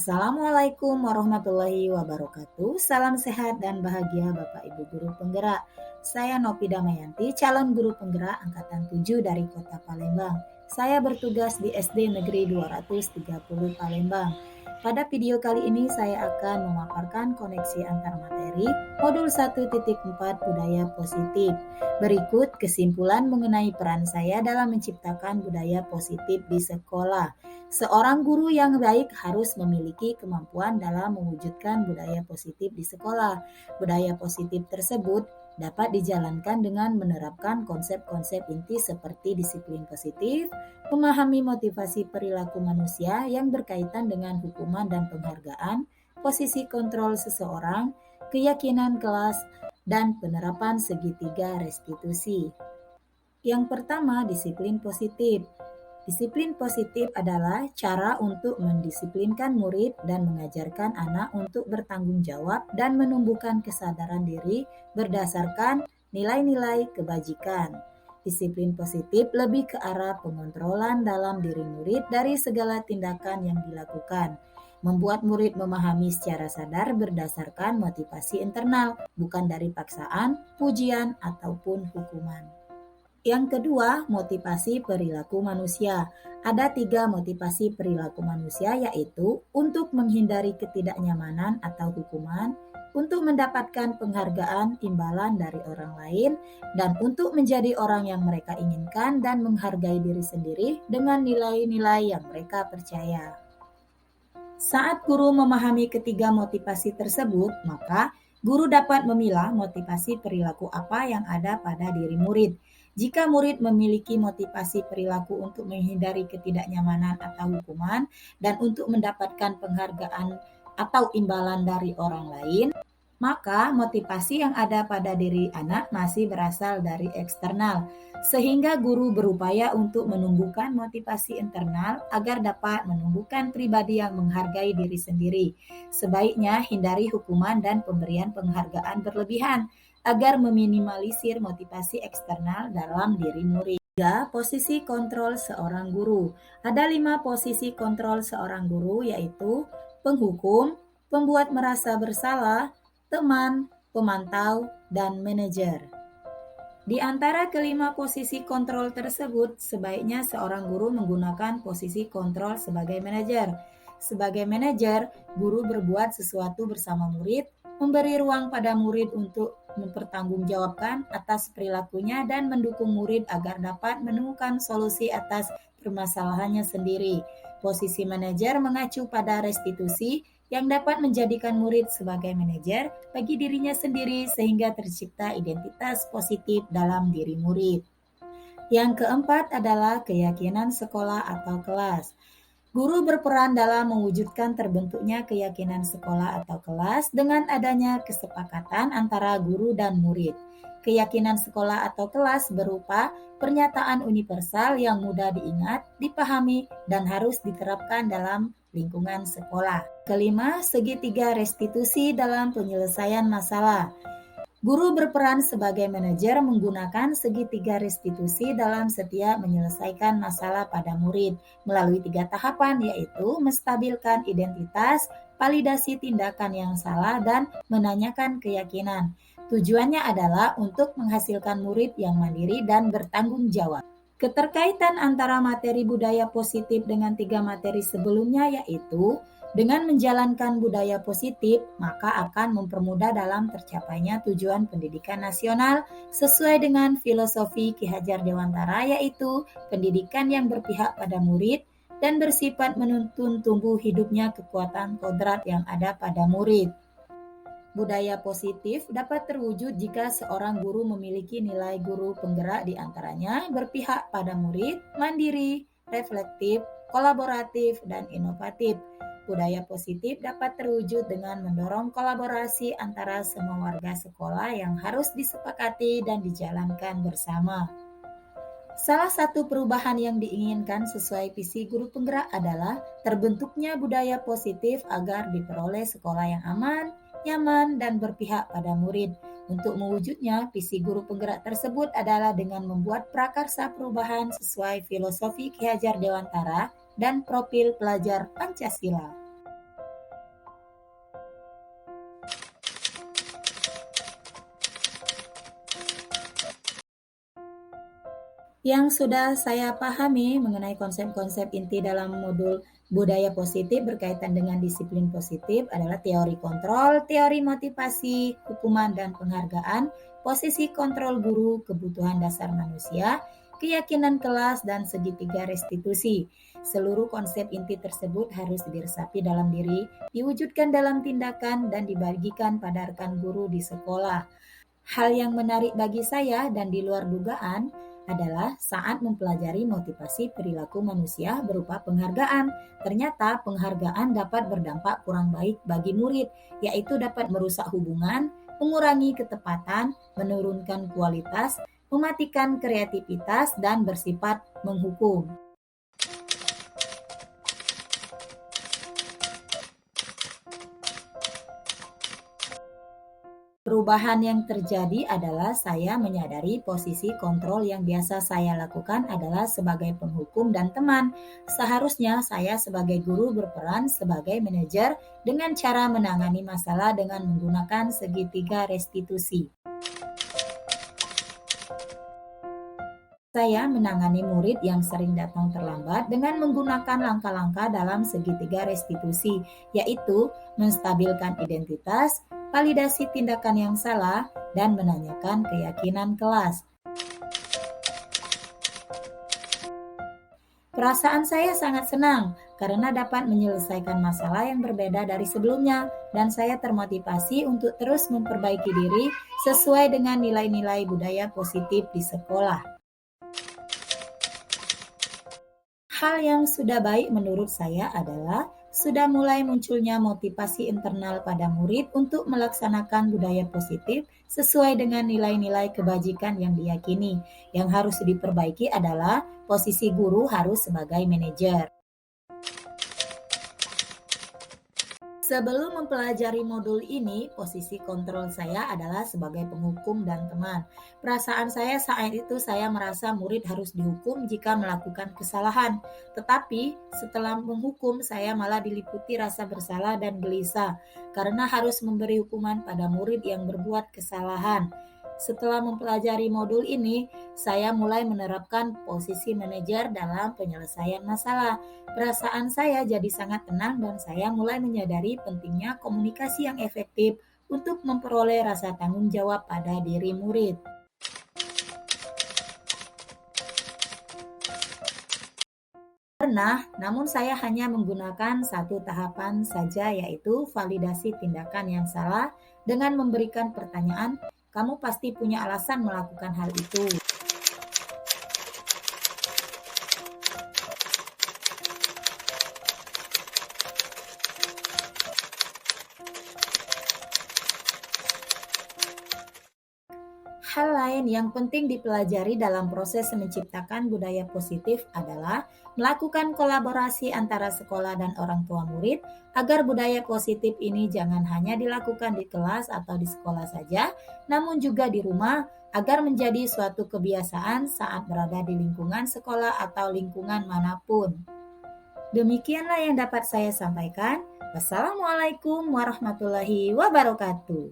Assalamualaikum warahmatullahi wabarakatuh. Salam sehat dan bahagia Bapak Ibu Guru Penggerak. Saya Nopi Damayanti, calon guru penggerak angkatan 7 dari Kota Palembang. Saya bertugas di SD Negeri 230 Palembang. Pada video kali ini saya akan memaparkan koneksi antar materi modul 1.4 budaya positif. Berikut kesimpulan mengenai peran saya dalam menciptakan budaya positif di sekolah. Seorang guru yang baik harus memiliki kemampuan dalam mewujudkan budaya positif di sekolah. Budaya positif tersebut dapat dijalankan dengan menerapkan konsep-konsep inti seperti disiplin positif, memahami motivasi perilaku manusia yang berkaitan dengan hukuman dan penghargaan, posisi kontrol seseorang, keyakinan kelas, dan penerapan segitiga restitusi. Yang pertama, disiplin positif. Disiplin positif adalah cara untuk mendisiplinkan murid dan mengajarkan anak untuk bertanggung jawab dan menumbuhkan kesadaran diri berdasarkan nilai-nilai kebajikan. Disiplin positif lebih ke arah pengontrolan dalam diri murid dari segala tindakan yang dilakukan. Membuat murid memahami secara sadar berdasarkan motivasi internal, bukan dari paksaan, pujian, ataupun hukuman. Yang kedua, motivasi perilaku manusia. Ada 3 motivasi perilaku manusia, yaitu untuk menghindari ketidaknyamanan atau hukuman, untuk mendapatkan penghargaan imbalan dari orang lain, dan untuk menjadi orang yang mereka inginkan dan menghargai diri sendiri dengan nilai-nilai yang mereka percaya. Saat guru memahami ketiga motivasi tersebut, maka guru dapat memilah motivasi perilaku apa yang ada pada diri murid. Jika murid memiliki motivasi perilaku untuk menghindari ketidaknyamanan atau hukuman dan untuk mendapatkan penghargaan atau imbalan dari orang lain, maka motivasi yang ada pada diri anak masih berasal dari eksternal, sehingga guru berupaya untuk menumbuhkan motivasi internal agar dapat menumbuhkan pribadi yang menghargai diri sendiri. Sebaiknya hindari hukuman dan pemberian penghargaan berlebihan, agar meminimalisir motivasi eksternal dalam diri murid. 3. Posisi kontrol seorang guru. Ada 5 posisi kontrol seorang guru, yaitu penghukum, pembuat merasa bersalah, teman, pemantau, dan manajer. Di antara kelima posisi kontrol tersebut, sebaiknya seorang guru menggunakan posisi kontrol sebagai manajer. Sebagai manajer, guru berbuat sesuatu bersama murid, memberi ruang pada murid untuk mempertanggungjawabkan atas perilakunya dan mendukung murid agar dapat menemukan solusi atas permasalahannya sendiri. Posisi manajer mengacu pada restitusi yang dapat menjadikan murid sebagai manajer bagi dirinya sendiri sehingga tercipta identitas positif dalam diri murid. Yang keempat adalah keyakinan sekolah atau kelas. Guru berperan dalam mewujudkan terbentuknya keyakinan sekolah atau kelas dengan adanya kesepakatan antara guru dan murid. Keyakinan sekolah atau kelas berupa pernyataan universal yang mudah diingat, dipahami, dan harus diterapkan dalam lingkungan sekolah. Kelima, segitiga restitusi dalam penyelesaian masalah. Guru berperan sebagai manajer menggunakan segitiga restitusi dalam setiap menyelesaikan masalah pada murid melalui 3 tahapan, yaitu menstabilkan identitas, validasi tindakan yang salah, dan menanyakan keyakinan. Tujuannya adalah untuk menghasilkan murid yang mandiri dan bertanggung jawab. Keterkaitan antara materi budaya positif dengan 3 materi sebelumnya, yaitu dengan menjalankan budaya positif, maka akan mempermudah dalam tercapainya tujuan pendidikan nasional sesuai dengan filosofi Ki Hajar Dewantara, yaitu pendidikan yang berpihak pada murid dan bersifat menuntun tumbuh hidupnya kekuatan kodrat yang ada pada murid. Budaya positif dapat terwujud jika seorang guru memiliki nilai guru penggerak, di antaranya berpihak pada murid, mandiri, reflektif, kolaboratif, dan inovatif. Budaya positif dapat terwujud dengan mendorong kolaborasi antara semua warga sekolah yang harus disepakati dan dijalankan bersama. Salah satu perubahan yang diinginkan sesuai visi guru penggerak adalah terbentuknya budaya positif agar diperoleh sekolah yang aman, nyaman, dan berpihak pada murid. Untuk mewujudnya, visi guru penggerak tersebut adalah dengan membuat prakarsa perubahan sesuai filosofi Ki Hajar Dewantara dan profil pelajar Pancasila. Yang sudah saya pahami mengenai konsep-konsep inti dalam modul budaya positif berkaitan dengan disiplin positif adalah teori kontrol, teori motivasi, hukuman dan penghargaan, posisi kontrol guru, kebutuhan dasar manusia, keyakinan kelas, dan segitiga restitusi. Seluruh konsep inti tersebut harus diresapi dalam diri, diwujudkan dalam tindakan, dan dibagikan pada rekan guru di sekolah. Hal yang menarik bagi saya dan di luar dugaan adalah saat mempelajari motivasi perilaku manusia berupa penghargaan. Ternyata penghargaan dapat berdampak kurang baik bagi murid, yaitu dapat merusak hubungan, mengurangi ketepatan, menurunkan kualitas, mematikan kreativitas, dan bersifat menghukum. Perubahan yang terjadi adalah saya menyadari posisi kontrol yang biasa saya lakukan adalah sebagai penghukum dan teman. Seharusnya saya sebagai guru berperan sebagai manajer dengan cara menangani masalah dengan menggunakan segitiga restitusi. Saya menangani murid yang sering datang terlambat dengan menggunakan langkah-langkah dalam segitiga restitusi, yaitu menstabilkan identitas, validasi tindakan yang salah, dan menanyakan keyakinan kelas. Perasaan saya sangat senang karena dapat menyelesaikan masalah yang berbeda dari sebelumnya, dan saya termotivasi untuk terus memperbaiki diri sesuai dengan nilai-nilai budaya positif di sekolah. Hal yang sudah baik menurut saya adalah sudah mulai munculnya motivasi internal pada murid untuk melaksanakan budaya positif sesuai dengan nilai-nilai kebajikan yang diyakini. Yang harus diperbaiki adalah posisi guru harus sebagai manajer. Sebelum mempelajari modul ini, posisi kontrol saya adalah sebagai penghukum dan teman. Perasaan saya saat itu saya merasa murid harus dihukum jika melakukan kesalahan. Tetapi setelah menghukum, saya malah diliputi rasa bersalah dan gelisah karena harus memberi hukuman pada murid yang berbuat kesalahan. Setelah mempelajari modul ini, saya mulai menerapkan posisi manajer dalam penyelesaian masalah. Perasaan saya jadi sangat tenang dan saya mulai menyadari pentingnya komunikasi yang efektif untuk memperoleh rasa tanggung jawab pada diri murid. Pernah, namun saya hanya menggunakan satu tahapan saja, yaitu validasi tindakan yang salah dengan memberikan pertanyaan, "Kamu pasti punya alasan melakukan hal itu." Hal lain yang penting dipelajari dalam proses menciptakan budaya positif adalah melakukan kolaborasi antara sekolah dan orang tua murid agar budaya positif ini jangan hanya dilakukan di kelas atau di sekolah saja, namun juga di rumah agar menjadi suatu kebiasaan saat berada di lingkungan sekolah atau lingkungan manapun. Demikianlah yang dapat saya sampaikan. Wassalamualaikum warahmatullahi wabarakatuh.